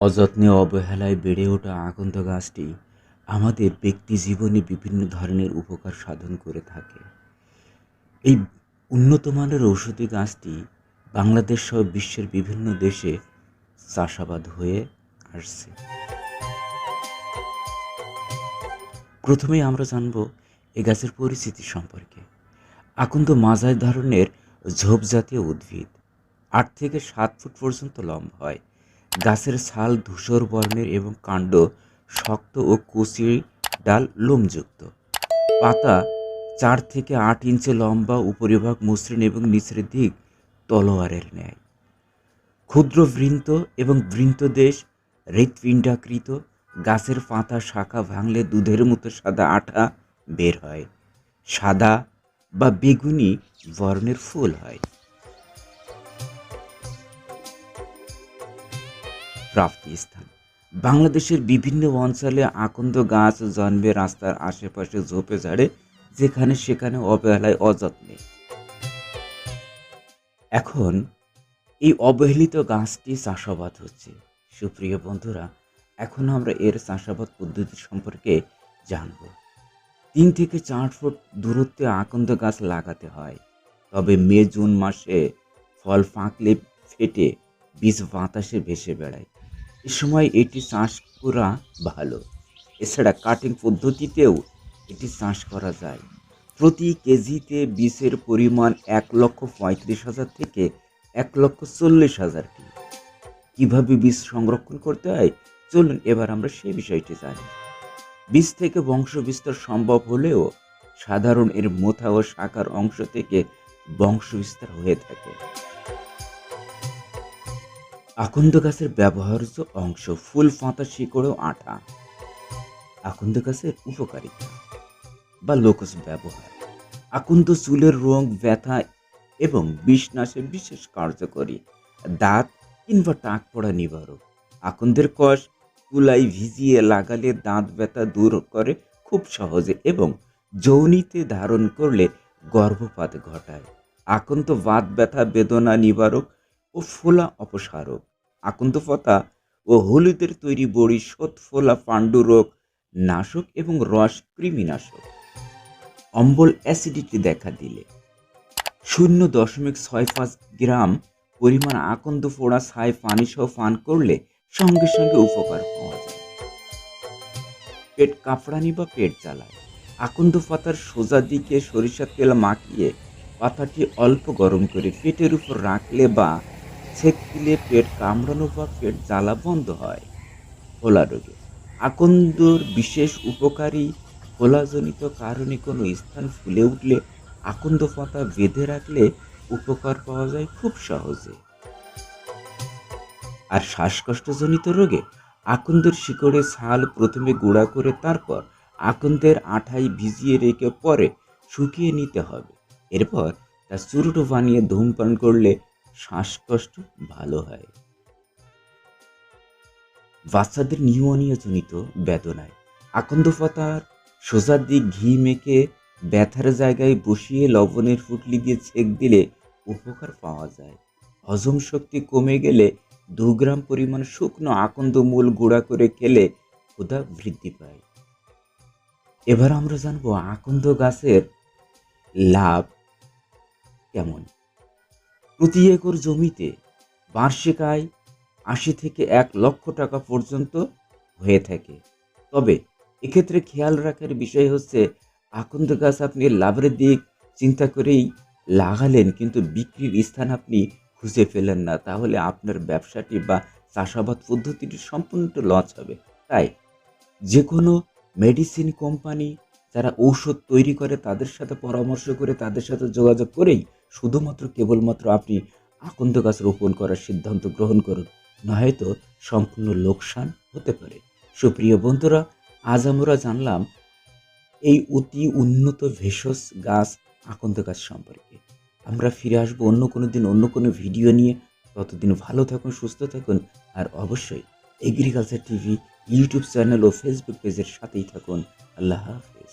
অযত্নে অবহেলায় বেড়ে ওঠা আকন্দ গাছটি আমাদের ব্যক্তি জীবনে বিভিন্ন ধরনের উপকার সাধন করে থাকে। এই উন্নত মানের ঔষধি গাছটি বাংলাদেশ সহ বিশ্বের বিভিন্ন দেশে চাষাবাদ হয়ে আসছে। প্রথমেই আমরা জানব এ গাছের পরিচিতি সম্পর্কে। আকন্দ মাঝারি ধরনের ঝোপজাতীয় উদ্ভিদ, 8 থেকে 7 ফুট পর্যন্ত লম্বা হয়। গাছের ছাল ধূসর বর্ণের এবং কাণ্ড শক্ত ও কচি ডাল লোমযুক্ত। পাতা 4 থেকে 8 ইঞ্চি লম্বা, উপরিভাগ মসৃণ এবং নিচের দিক তলোয়ারের ন্যায়। ক্ষুদ্র বৃন্ত এবং বৃন্তদেশ হৃৎপিণ্ডাকৃত। গাছের পাতা শাখা ভাঙলে দুধের মতো সাদা আঠা বের হয়। সাদা বা বেগুনি বর্ণের ফুল হয়। প্রাপ্তি স্থান: বাংলাদেশের বিভিন্ন অঞ্চলে আকন্দ গাছ জন্মে রাস্তার আশেপাশে ঝোপে ঝাড়ে, যেখানে সেখানে অবহেলায় অযত্নে। এখন এই অবহেলিত গাছটি চাষাবাদ হচ্ছে। সুপ্রিয় বন্ধুরা, এখন আমরা এর চাষাবাদ পদ্ধতি সম্পর্কে জানব। 3 থেকে 4 ফুট দূরত্বে আকন্দ গাছ লাগাতে হয়। তবে মে জুন মাসে ফল পাকলে ফেটে বীজ বাতাসে ভেসে বেড়ায়। এ সময় এটি চাষ করা ভালো। এছাড়া কাটিং পদ্ধতিতেও এটি চাষ করা যায়। প্রতি কেজিতে বীজের পরিমাণ 1,35,000 থেকে 1,40,000টি। কিভাবে বীজ সংরক্ষণ করতে হয়, চলুন এবার আমরা সেই বিষয়টি জানি। বীজ থেকে বংশ বিস্তার সম্ভব হলেও সাধারণ এর মোথা ও শাখার অংশ থেকে বংশ বিস্তার হয়ে থাকে। আকন্দ গাছের ব্যবহার্য অংশ: ফুল, পাতা, শিকড় ও আঠা। আকন্দ গাছের উপকারিতা বা লোকজ ব্যবহার: আকন্দ চুলের রোগ, ব্যথা এবং বিষনাশে বিশেষ কার্যকরী। দাঁত কিংবা টাক পড়া নিবারক। আকন্দের কষ তুলায় ভিজিয়ে লাগালে দাঁত ব্যথা দূর করে খুব সহজে এবং যৌনিতে ধারণ করলে গর্ভপাত ঘটায়। আকন্দ বাত ব্যথা বেদনা নিবারক ও ফোলা অপসারক। আকন্দ পাতা ও হলুদের তৈরি বড়ি শোথ, ফোলা, পাণ্ডু রোগ নাশক এবং রস কৃমিনাশক। অম্বল অ্যাসিডিটি দেখা দিলে 0.65 গ্রাম পরিমাণ আকন্দ পোড়া ছাই পানি সহ পান করলে সঙ্গে সঙ্গে উপকার পাওয়া যায়। পেট কাঁপড়ানি বা পেট জ্বালায়: আকন্দ পাতার সোজা দিকে সরিষার তেল মাখিয়ে পাতাটি অল্প গরম করে পেটের উপর রাখলে বা ছেঁক দিলে পেট কামড়ানো বা পেট জ্বালা বন্ধ হয়। ফোলা রোগে আকন্দর বিশেষ উপকারী। ফোলাজনিত কারণে কোনো স্থান ফুলে উঠলে আকন্দ পাতা বেঁধে রাখলে উপকার পাওয়া যায় খুব সহজে। আর শ্বাসকষ্টজনিত রোগে আকন্দের শিকড়ে ছাল প্রথমে গুঁড়া করে তারপর আকন্দের আঠায় ভিজিয়ে রেখে পরে শুকিয়ে নিতে হবে। এরপর তা চূর্ণ বানিয়ে ধূমপান করলে শ্বাসকষ্ট ভালো হয়। বাচ্চাদের নিউমোনিয়া জনিত বেদনায় আকন্দ পাতার সোজা দিক ঘি মেখে ব্যথার জায়গায় বসিয়ে লবণের ফুটলি দিয়ে ছেঁক দিলে উপকার পাওয়া যায়। হজম শক্তি কমে গেলে 2 গ্রাম পরিমাণ শুকনো আকন্দ মূল গুঁড়া করে খেলে ক্ষুধা বৃদ্ধি পায়। এবার আমরা জানবো আকন্দ গাছের লাভ কেমন। প্রতি একর জমিতে বার্ষিক আয় 80 থেকে 1 লক্ষ টাকা পর্যন্ত হয়ে থাকে। তবে এক্ষেত্রে খেয়াল রাখার বিষয় হচ্ছে, আকন্দ গাছ আপনি লাভের দিক চিন্তা করেই লাগালেন কিন্তু বিক্রির স্থান আপনি খুঁজে পেলেন না, তাহলে আপনার ব্যবসাটি বা চাষাবাদ পদ্ধতিটি সম্পূর্ণ লস হবে। তাই যে কোনো মেডিসিন কোম্পানি যারা ঔষধ তৈরি করে তাদের সাথে পরামর্শ করে, তাদের সাথে যোগাযোগ করেই শুধুমাত্র কেবলমাত্র আপনি আকন্দ গাছ রোপণ করার সিদ্ধান্ত গ্রহণ করুন, নয়তো সম্পূর্ণ লোকসান হতে পারে। সুপ্রিয় বন্ধুরা, আজ আমরা জানলাম এই অতি উন্নত ভেষজ গাছ আকন্দ গাছ সম্পর্কে। আমরা ফিরে আসবো অন্য কোনো দিন অন্য কোনো ভিডিও নিয়ে। ততদিন ভালো থাকুন, সুস্থ থাকুন, আর অবশ্যই এগ্রিকালচার টিভি ইউটিউব চ্যানেল ও ফেসবুক পেজের সাথেই থাকুন। আল্লাহ হাফেজ।